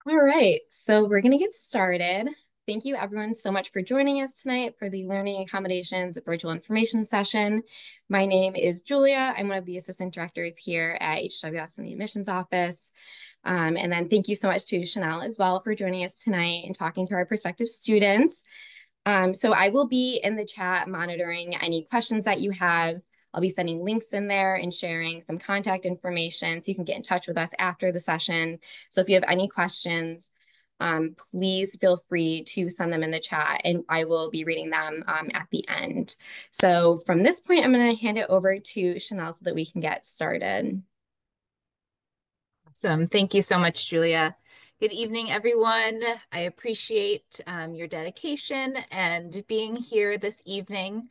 All right, so we're going to get started. Thank you everyone so much for joining us tonight for the Learning Accommodations virtual information session. My name is Julia. I'm one of the assistant directors here at HWS in the admissions office. And then thank you so much to Chanel as well for joining us tonight and talking to our prospective students. So I will be in the chat monitoring any questions that you have. I'll be sending links in there and sharing some contact information so you can get in touch with us after the session. So if you have any questions, please feel free to send them in the chat and I will be reading them at the end. So from this point, I'm going to hand it over to Chanel so that we can get started. Awesome. Thank you so much, Julia. Good evening, everyone. I appreciate your dedication and being here this evening.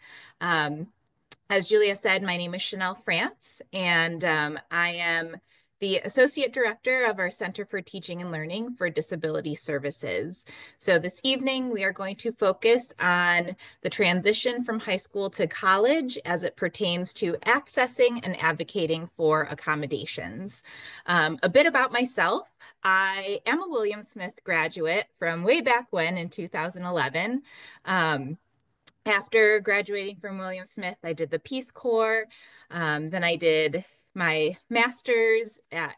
As Julia said, my name is Chanel France, and I am the Associate Director of our Center for Teaching and Learning for Disability Services. So this evening, we are going to focus on the transition from high school to college as it pertains to accessing and advocating for accommodations. A bit about myself. I am a William Smith graduate from way back when in 2011. After graduating from William Smith, I did the Peace Corps. Then I did my master's at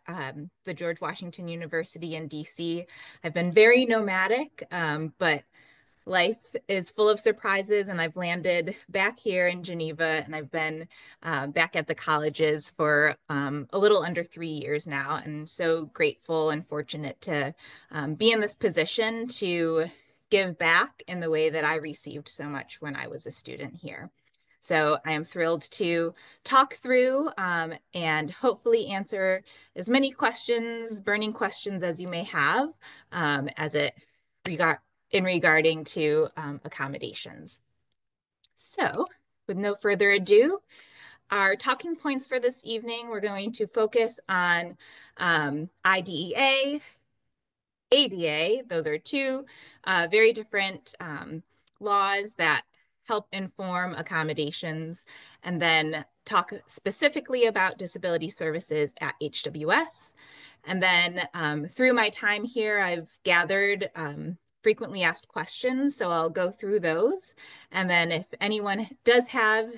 the George Washington University in DC. I've been very nomadic, but life is full of surprises, and I've landed back here in Geneva, and I've been back at the colleges for a little under 3 years now, and so grateful and fortunate to be in this position to give back in the way that I received so much when I was a student here. So I am thrilled to talk through and hopefully answer as many questions, burning questions as you may have as it regarding to accommodations. So with no further ado, our talking points for this evening, we're going to focus on IDEA, ADA. Those are two very different laws that help inform accommodations, and then talk specifically about disability services at HWS. And then through my time here, I've gathered frequently asked questions, so I'll go through those. And then if anyone does have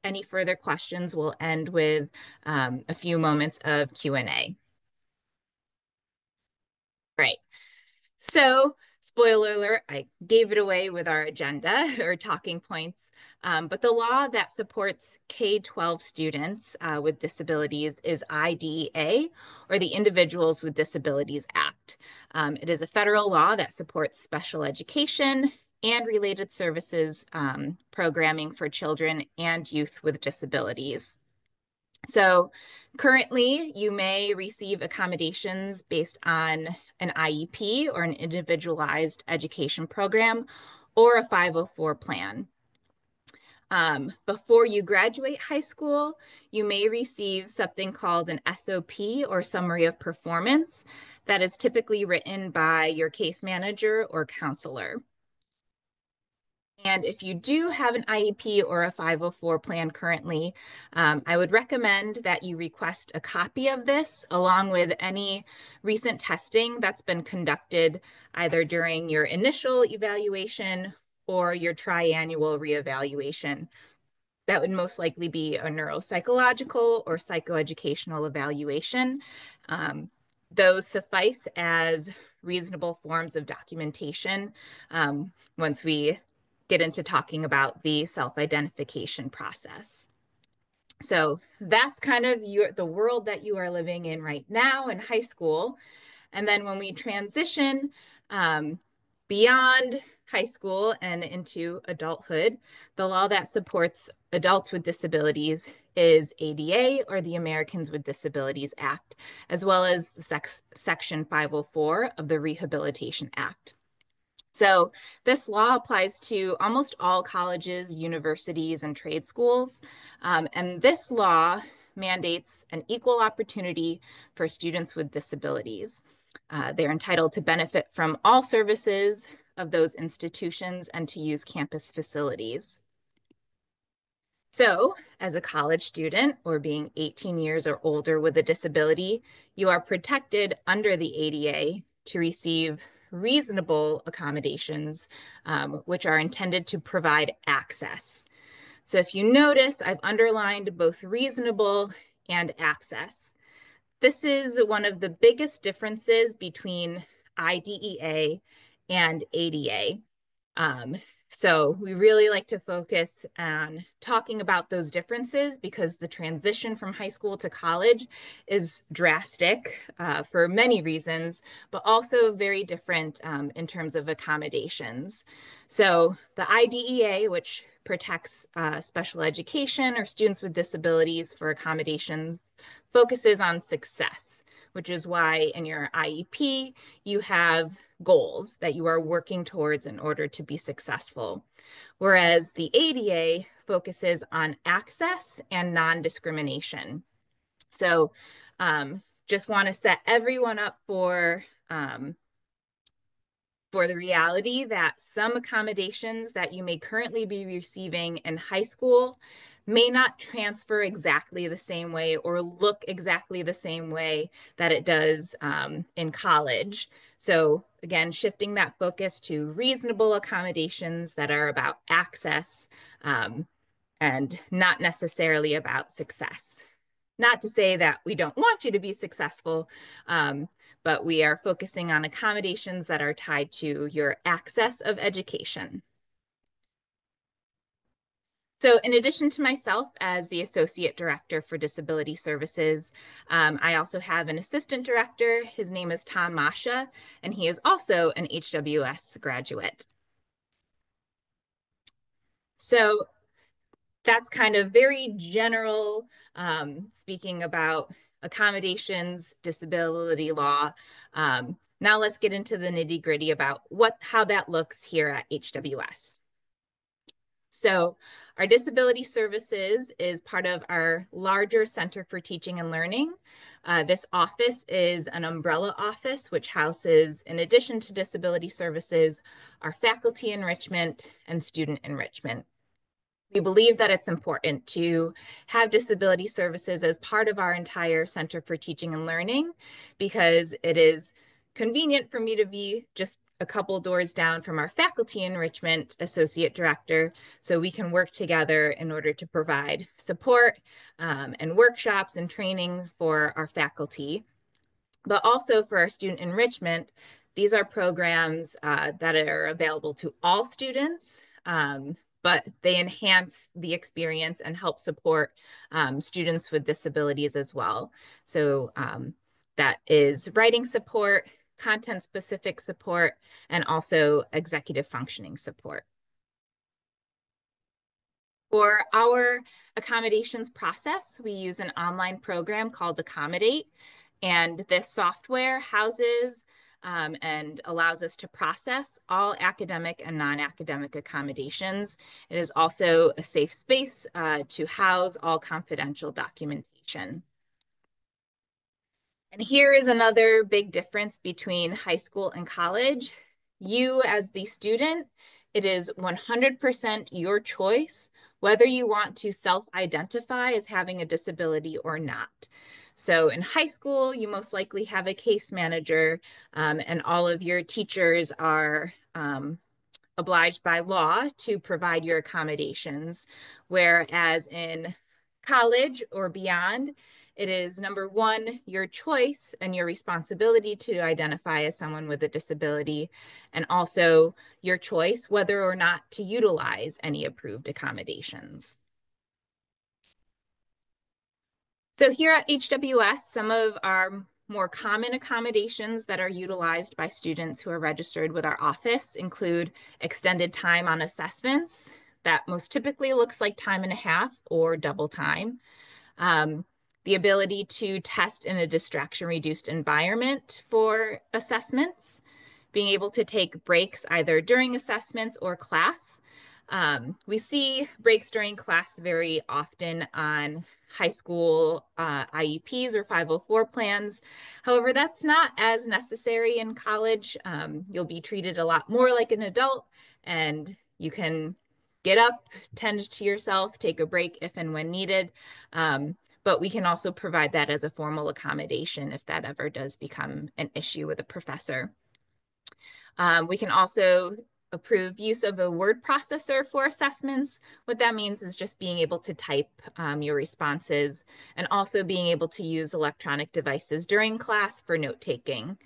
any further questions, we'll end with a few moments of Q&A. Right. So, spoiler alert, I gave it away with our agenda or talking points. But the law that supports K-12 students with disabilities is IDEA, or the Individuals with Disabilities Act. It is a federal law that supports special education and related services programming for children and youth with disabilities. So currently, you may receive accommodations based on an IEP or an individualized education program or a 504 plan. Before you graduate high school, you may receive something called an SOP or summary of performance that is typically written by your case manager or counselor. And if you do have an IEP or a 504 plan currently, I would recommend that you request a copy of this along with any recent testing that's been conducted either during your initial evaluation or your triannual reevaluation. That would most likely be a neuropsychological or psychoeducational evaluation. Those suffice as reasonable forms of documentation once we get into talking about the self-identification process. So that's kind of the world that you are living in right now in high school. And then when we transition beyond high school and into adulthood, the law that supports adults with disabilities is ADA, or the Americans with Disabilities Act, as well as Section 504 of the Rehabilitation Act. So this law applies to almost all colleges, universities, and trade schools. And this law mandates an equal opportunity for students with disabilities. They're entitled to benefit from all services of those institutions and to use campus facilities. So, as a college student or being 18 years or older with a disability, you are protected under the ADA to receive reasonable accommodations, which are intended to provide access. So if you notice, I've underlined both reasonable and access. This is one of the biggest differences between IDEA and ADA. Um, so we really like to focus on talking about those differences because the transition from high school to college is drastic for many reasons, but also very different in terms of accommodations. So the IDEA, which protects special education or students with disabilities for accommodation, focuses on success, which is why in your IEP, you have goals that you are working towards in order to be successful. Whereas the ADA focuses on access and non-discrimination. So just want to set everyone up for the reality that some accommodations that you may currently be receiving in high school may not transfer exactly the same way or look exactly the same way that it does in college. So again, shifting that focus to reasonable accommodations that are about access and not necessarily about success. Not to say that we don't want you to be successful, but we are focusing on accommodations that are tied to your access of education. So in addition to myself as the Associate Director for Disability Services, I also have an Assistant Director. His name is Tom Masha, and he is also an HWS graduate. So that's kind of very general, speaking about accommodations, disability law. Now let's get into the nitty gritty about how that looks here at HWS. So our disability services is part of our larger Center for Teaching and Learning. This office is an umbrella office, which houses, in addition to disability services, our faculty enrichment and student enrichment. We believe that it's important to have disability services as part of our entire Center for Teaching and Learning because it is convenient for me to be just a couple doors down from our faculty enrichment associate director so we can work together in order to provide support and workshops and training for our faculty. But also for our student enrichment, these are programs that are available to all students, but they enhance the experience and help support students with disabilities as well. So that is writing support, content-specific support, and also executive functioning support. For our accommodations process, we use an online program called Accommodate, and this software houses and allows us to process all academic and non-academic accommodations. It is also a safe space to house all confidential documentation. And here is another big difference between high school and college. You as the student, it is 100% your choice whether you want to self-identify as having a disability or not. So in high school, you most likely have a case manager and all of your teachers are obliged by law to provide your accommodations, whereas in college or beyond, it is number one, your choice and your responsibility to identify as someone with a disability, and also your choice whether or not to utilize any approved accommodations. So here at HWS, some of our more common accommodations that are utilized by students who are registered with our office include extended time on assessments. That most typically looks like time and a half or double time. The ability to test in a distraction-reduced environment for assessments, being able to take breaks either during assessments or class. We see breaks during class very often on high school IEPs or 504 plans. However, that's not as necessary in college. You'll be treated a lot more like an adult and you can get up, tend to yourself, take a break if and when needed. but we can also provide that as a formal accommodation if that ever does become an issue with a professor. We can also approve use of a word processor for assessments. What that means is just being able to type your responses and also being able to use electronic devices during class for note taking.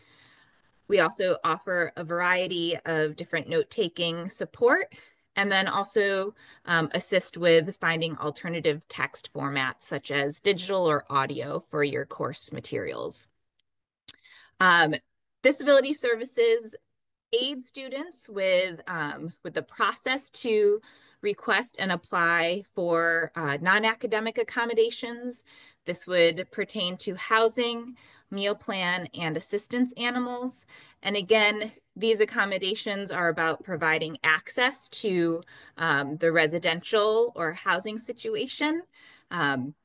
We also offer a variety of different note-taking support and then also assist with finding alternative text formats such as digital or audio for your course materials. Um, Disability services aid students with the process to request and apply for non-academic accommodations. This would pertain to housing, meal plan, and assistance animals. And again, these accommodations are about providing access to the residential or housing situation. Um,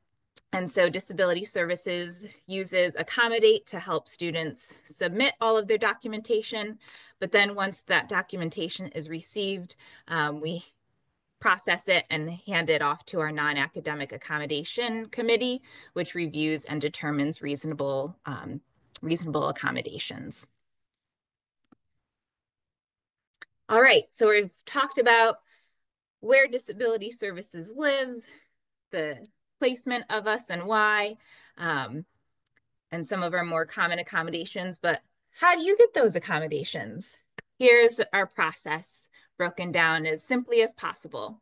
and so disability services uses Accommodate to help students submit all of their documentation. But then once that documentation is received, we process it and hand it off to our non-academic accommodation committee, which reviews and determines reasonable accommodations. All right, so we've talked about where disability services lives, the placement of us and why, and some of our more common accommodations, but how do you get those accommodations? Here's our process broken down as simply as possible.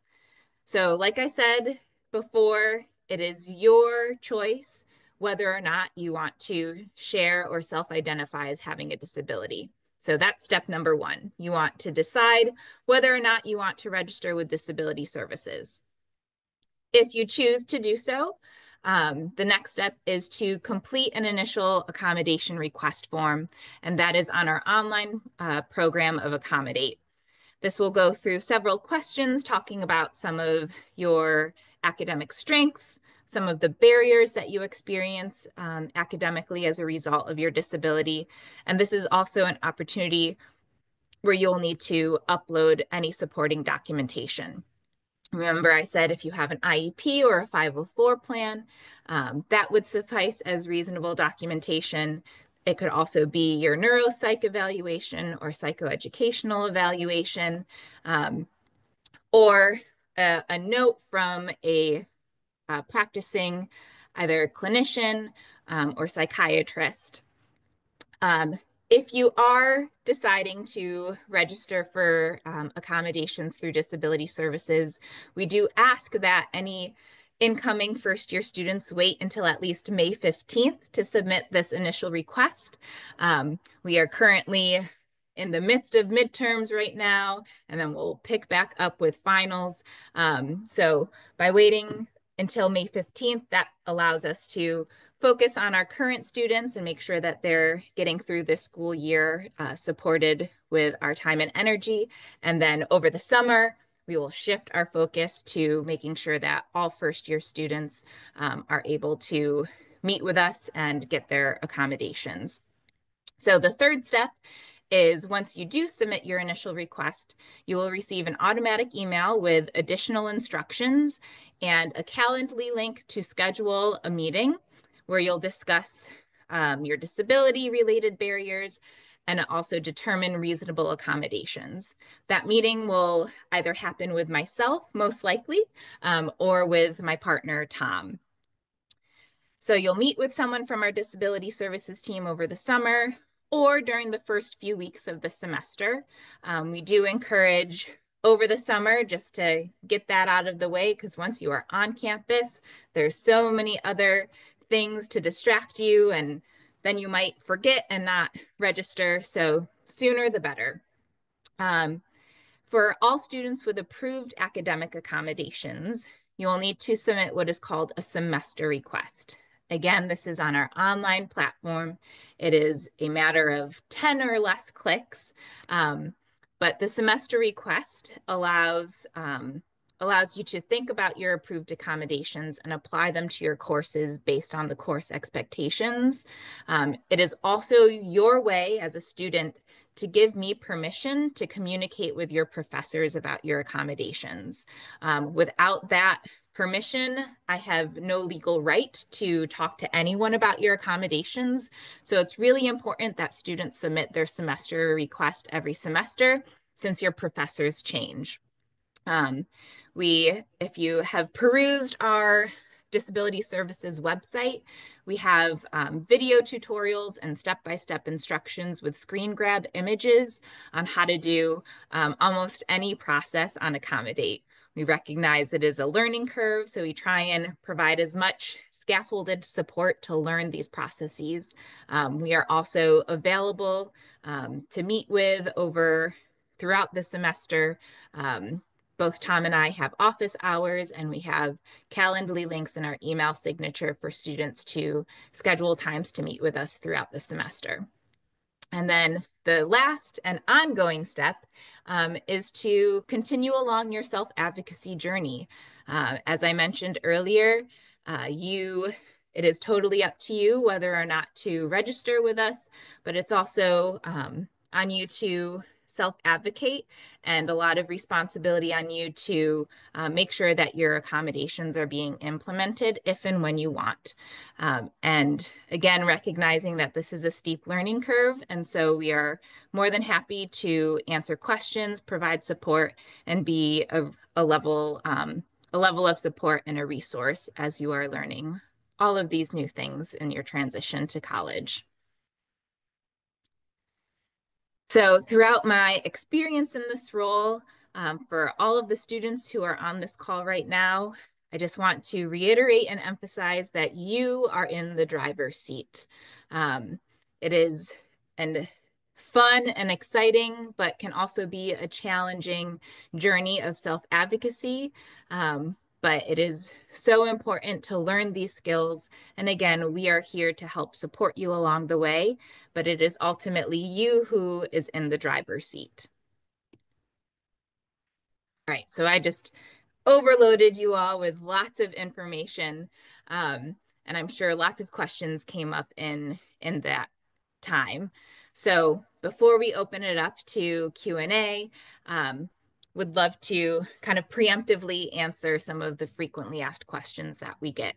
So like I said before, it is your choice whether or not you want to share or self-identify as having a disability. So that's step number one. You want to decide whether or not you want to register with disability services. If you choose to do so, the next step is to complete an initial accommodation request form, and that is on our online program of Accommodate. This will go through several questions talking about some of your academic strengths, some of the barriers that you experience academically as a result of your disability. And this is also an opportunity where you'll need to upload any supporting documentation. Remember, I said if you have an IEP or a 504 plan, that would suffice as reasonable documentation. It could also be your neuropsych evaluation or psychoeducational evaluation, or a note from a practicing either clinician or psychiatrist. If you are deciding to register for accommodations through disability services, we do ask that any incoming first-year students wait until at least May 15th to submit this initial request. We are currently in the midst of midterms right now, and then we'll pick back up with finals. So by waiting until May 15th, that allows us to focus on our current students and make sure that they're getting through this school year supported with our time and energy. And then over the summer, we will shift our focus to making sure that all first-year students are able to meet with us and get their accommodations. So the third step is once you do submit your initial request, you will receive an automatic email with additional instructions and a Calendly link to schedule a meeting where you'll discuss your disability-related barriers and also determine reasonable accommodations. That meeting will either happen with myself, most likely, or with my partner, Tom. So you'll meet with someone from our disability services team over the summer or during the first few weeks of the semester. We do encourage over the summer just to get that out of the way, because once you are on campus, there's so many other things to distract you, and then you might forget and not register. So sooner the better. For all students with approved academic accommodations, you will need to submit what is called a semester request. Again, this is on our online platform. It is a matter of 10 or less clicks, but the semester request allows you to think about your approved accommodations and apply them to your courses based on the course expectations. It is also your way as a student to give me permission to communicate with your professors about your accommodations. Without that permission. I have no legal right to talk to anyone about your accommodations. So it's really important that students submit their semester request every semester since your professors change. Um, if you have perused our disability services website, we have video tutorials and step-by-step instructions with screen grab images on how to do almost any process on Accommodate. We recognize it is a learning curve, so we try and provide as much scaffolded support to learn these processes. We are also available to meet with over throughout the semester. Both Tom and I have office hours, and we have Calendly links in our email signature for students to schedule times to meet with us throughout the semester. And then the last and ongoing step is to continue along your self-advocacy journey. As I mentioned earlier, it is totally up to you whether or not to register with us, but it's also on you to self-advocate and a lot of responsibility on you to make sure that your accommodations are being implemented if and when you want. And again, recognizing that this is a steep learning curve. And so we are more than happy to answer questions, provide support, and be a level of support and a resource as you are learning all of these new things in your transition to college. So throughout my experience in this role, for all of the students who are on this call right now, I just want to reiterate and emphasize that you are in the driver's seat. It is and fun and exciting, but can also be a challenging journey of self-advocacy. But it is so important to learn these skills. And again, we are here to help support you along the way, but it is ultimately you who is in the driver's seat. All right, so I just overloaded you all with lots of information, and I'm sure lots of questions came up in that time. So before we open it up to Q&A, would love to kind of preemptively answer some of the frequently asked questions that we get.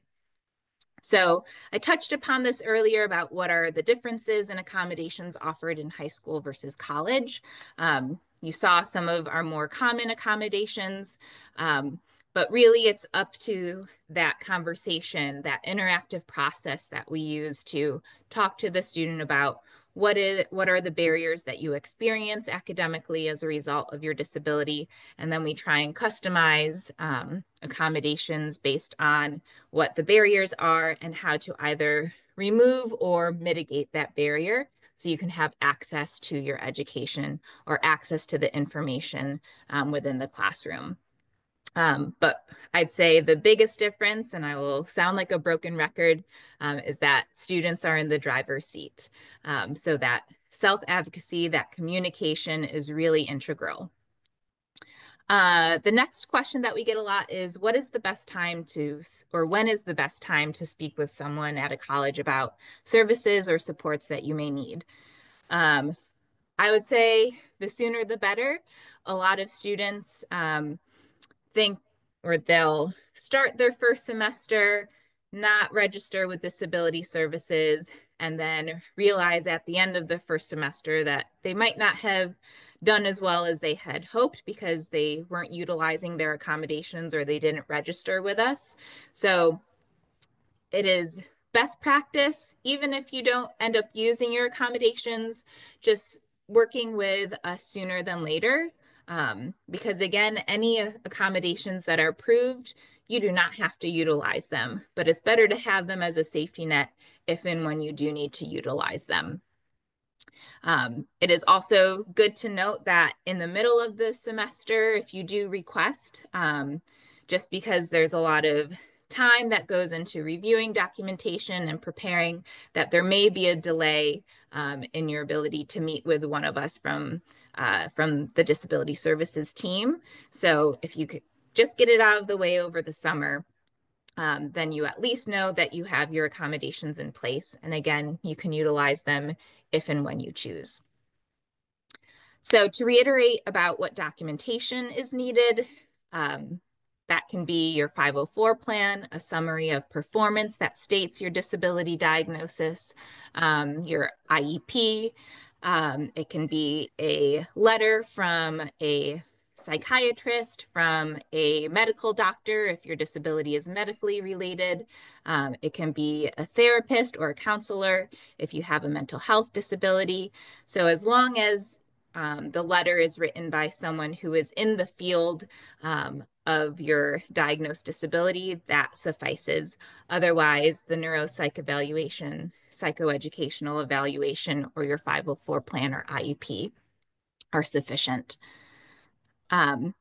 So I touched upon this earlier about what are the differences in accommodations offered in high school versus college. You saw some of our more common accommodations, but really it's up to that conversation, that interactive process that we use to talk to the student about what are the barriers that you experience academically as a result of your disability, and then we try and customize accommodations based on what the barriers are and how to either remove or mitigate that barrier so you can have access to your education or access to the information within the classroom. But I'd say the biggest difference, and I will sound like a broken record, is that students are in the driver's seat. So that self-advocacy, that communication is really integral. The next question that we get a lot is what is the best time to, or when is the best time to speak with someone at a college about services or supports that you may need? I would say the sooner the better. A lot of students think, or they'll start their first semester, not register with disability services, and then realize at the end of the first semester that they might not have done as well as they had hoped because they weren't utilizing their accommodations or they didn't register with us. So it is best practice, even if you don't end up using your accommodations, just working with us sooner than later. Because again, any accommodations that are approved, you do not have to utilize them, but it's better to have them as a safety net if and when you do need to utilize them. It is also good to note that in the middle of the semester, if you do request, just because there's a lot of time that goes into reviewing documentation and preparing, that there may be a delay in your ability to meet with one of us from the disability services team. So if you could just get it out of the way over the summer, then you at least know that you have your accommodations in place. And again, you can utilize them if and when you choose. So to reiterate about what documentation is needed, That can be your 504 plan, a summary of performance that states your disability diagnosis, your IEP. It can be a letter from a psychiatrist, from a medical doctor if your disability is medically related. It can be a therapist or a counselor if you have a mental health disability. So as long as the letter is written by someone who is in the field of your diagnosed disability, that suffices. Otherwise, the neuropsych evaluation, psychoeducational evaluation, or your 504 plan or IEP are sufficient. Um,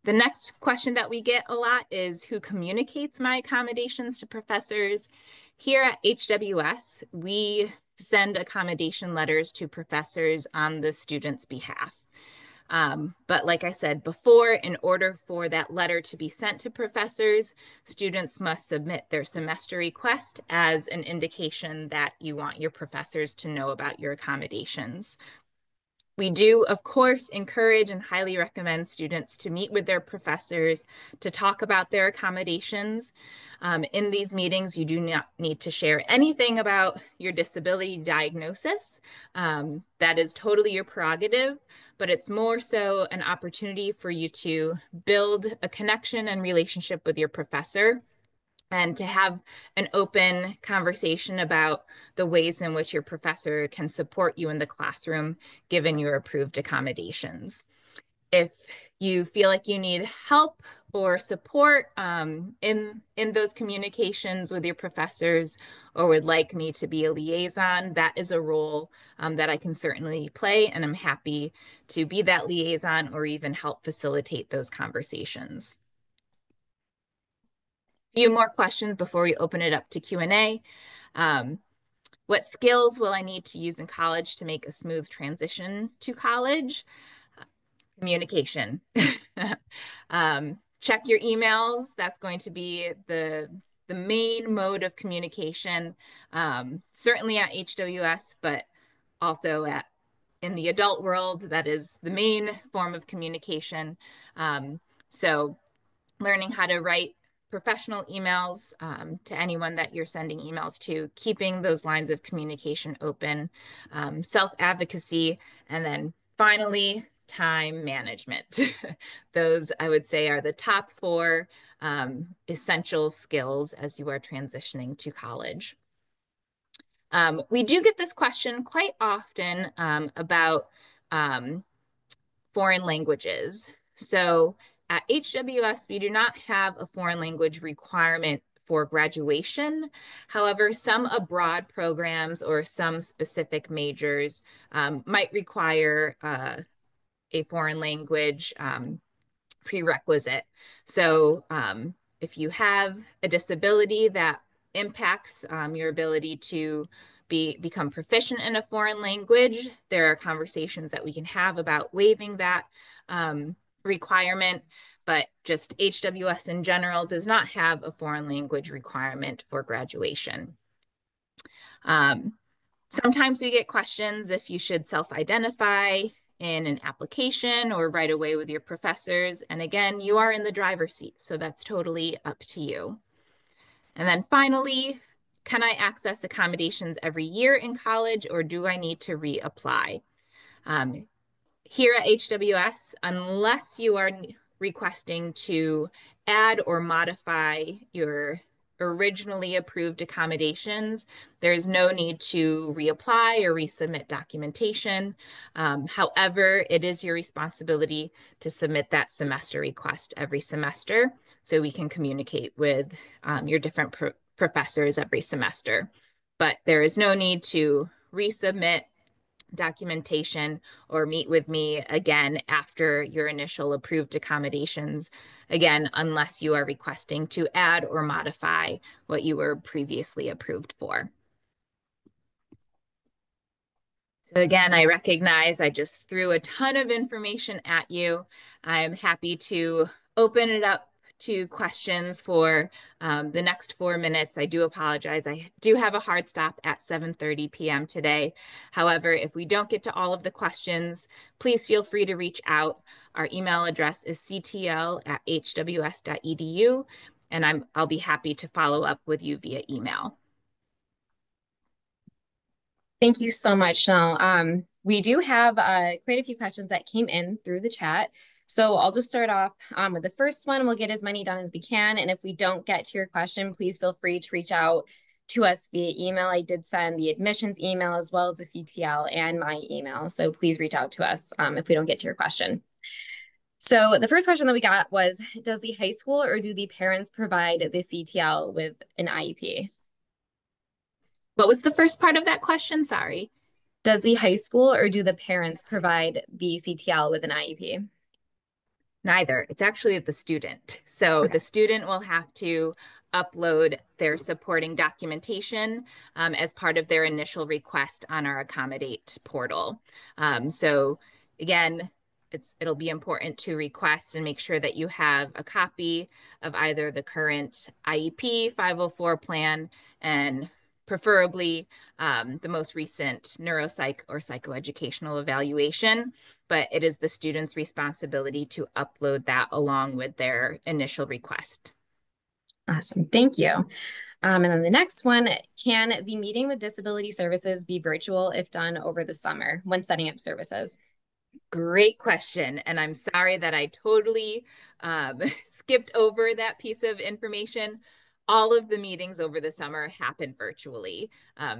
the next question that we get a lot is who communicates my accommodations to professors? Here at HWS, we send accommodation letters to professors on the student's behalf. But like I said before, in order for that letter to be sent to professors, students must submit their semester request as an indication that you want your professors to know about your accommodations. We do, of course, encourage and highly recommend students to meet with their professors to talk about their accommodations. In these meetings, you do not need to share anything about your disability diagnosis. That is totally your prerogative, but it's more so an opportunity for you to build a connection and relationship with your professor and to have an open conversation about the ways in which your professor can support you in the classroom given your approved accommodations. If you feel like you need help or support in those communications with your professors or would like me to be a liaison, that is a role that I can certainly play, and I'm happy to be that liaison or even help facilitate those conversations. Few more questions before we open it up to Q&A. What skills will I need to use in college to make a smooth transition to college? Communication. Check your emails. That's going to be the main mode of communication, certainly at HWS, but also in the adult world, that is the main form of communication. So learning how to write professional emails to anyone that you're sending emails to, keeping those lines of communication open, self-advocacy, and then finally, time management. Those I would say are the top four essential skills as you are transitioning to college. We do get this question quite often about foreign languages. So at HWS, we do not have a foreign language requirement for graduation. However, some abroad programs or some specific majors might require a foreign language prerequisite. So if you have a disability that impacts your ability to become proficient in a foreign language, there are conversations that we can have about waiving that requirement, but just HWS in general does not have a foreign language requirement for graduation. Sometimes we get questions if you should self-identify in an application or right away with your professors. And again, you are in the driver's seat, so that's totally up to you. And then finally, can I access accommodations every year in college or do I need to reapply? Here at HWS, unless you are requesting to add or modify your originally approved accommodations, there's no need to reapply or resubmit documentation. However, it is your responsibility to submit that semester request every semester so we can communicate with your different professors every semester. But there is no need to resubmit documentation or meet with me again after your initial approved accommodations, again, unless you are requesting to add or modify what you were previously approved for. So again, I recognize I just threw a ton of information at you. I'm happy to open it up to questions for the next 4 minutes. I do apologize. I do have a hard stop at 7:30 p.m. today. However, if we don't get to all of the questions, please feel free to reach out. Our email address is ctl@hws.edu, and I'll be happy to follow up with you via email. Thank you so much, Chanel. We do have quite a few questions that came in through the chat. So I'll just start off with the first one. We'll get as many done as we can. And if we don't get to your question, please feel free to reach out to us via email. I did send the admissions email as well as the CTL and my email. So please reach out to us if we don't get to your question. So the first question that we got was, does the high school or do the parents provide the CTL with an IEP? What was the first part of that question? Sorry. Does the high school or do the parents provide the CTL with an IEP? Neither. It's actually the student. So Okay. the student will have to upload their supporting documentation as part of their initial request on our Accommodate portal. So again, it'll be important to request and make sure that you have a copy of either the current IEP 504 plan and preferably the most recent neuropsych or psychoeducational evaluation, but it is the student's responsibility to upload that along with their initial request. Awesome. Thank you. And then the next one, can the meeting with disability services be virtual if done over the summer when setting up services? Great question. And I'm sorry that I totally skipped over that piece of information. All of the meetings over the summer happen virtually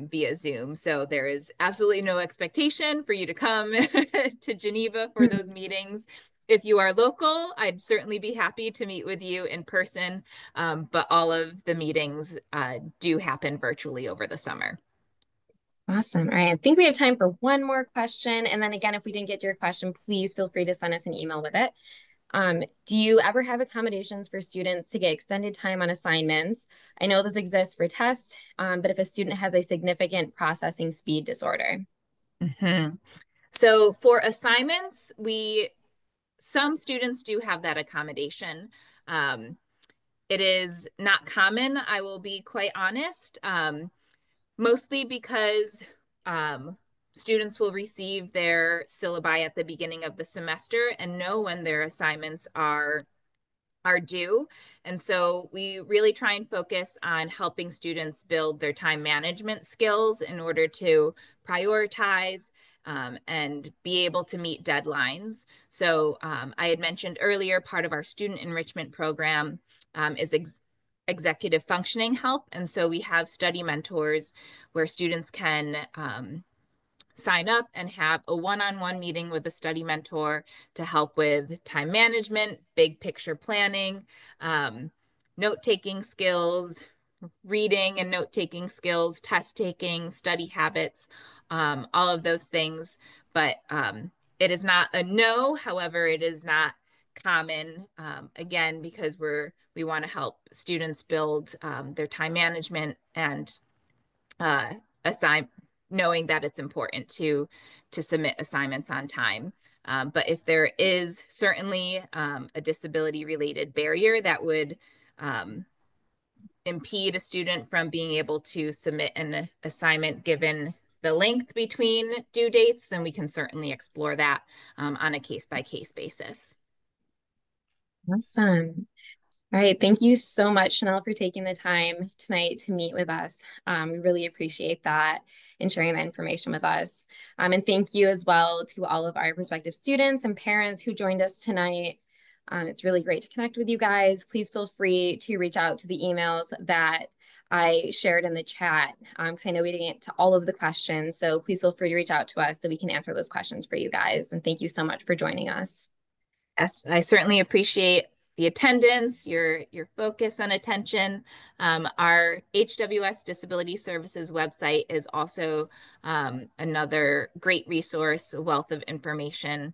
via Zoom. So there is absolutely no expectation for you to come to Geneva for those meetings. If you are local, I'd certainly be happy to meet with you in person, but all of the meetings do happen virtually over the summer. Awesome. All right. I think we have time for one more question. And then again, if we didn't get to your question, please feel free to send us an email with it. Do you ever have accommodations for students to get extended time on assignments? I know this exists for tests, but if a student has a significant processing speed disorder. Mhm. So for assignments, some students do have that accommodation. Um, it is not common, I will be quite honest, mostly because um, students will receive their syllabi at the beginning of the semester and know when their assignments are due. And so we really try and focus on helping students build their time management skills in order to prioritize and be able to meet deadlines. So I had mentioned earlier, part of our student enrichment program is executive functioning help. And so we have study mentors where students can sign up and have a one-on-one meeting with a study mentor to help with time management, big picture planning, note-taking skills, reading and note-taking skills, test taking, study habits, all of those things. But it is not a no. However, it is not common, again, because we want to help students build their time management and uh, assign knowing that it's important to submit assignments on time. But if there is certainly a disability related barrier that would impede a student from being able to submit an assignment given the length between due dates, then we can certainly explore that on a case by case basis. Awesome. All right. Thank you so much, Chanel, for taking the time tonight to meet with us. We really appreciate that and sharing that information with us. And thank you as well to all of our prospective students and parents who joined us tonight. It's really great to connect with you guys. Please feel free to reach out to the emails that I shared in the chat because I know we didn't get to all of the questions. So please feel free to reach out to us so we can answer those questions for you guys. And thank you so much for joining us. Yes, I certainly appreciate the attendance, your focus and attention. Our HWS Disability Services website is also another great resource, a wealth of information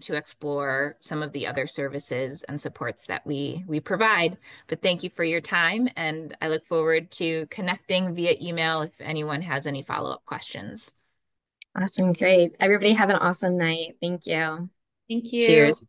to explore some of the other services and supports that we provide. But thank you for your time, and I look forward to connecting via email if anyone has any follow-up questions. Awesome. Great. Everybody have an awesome night. Thank you. Thank you. Cheers.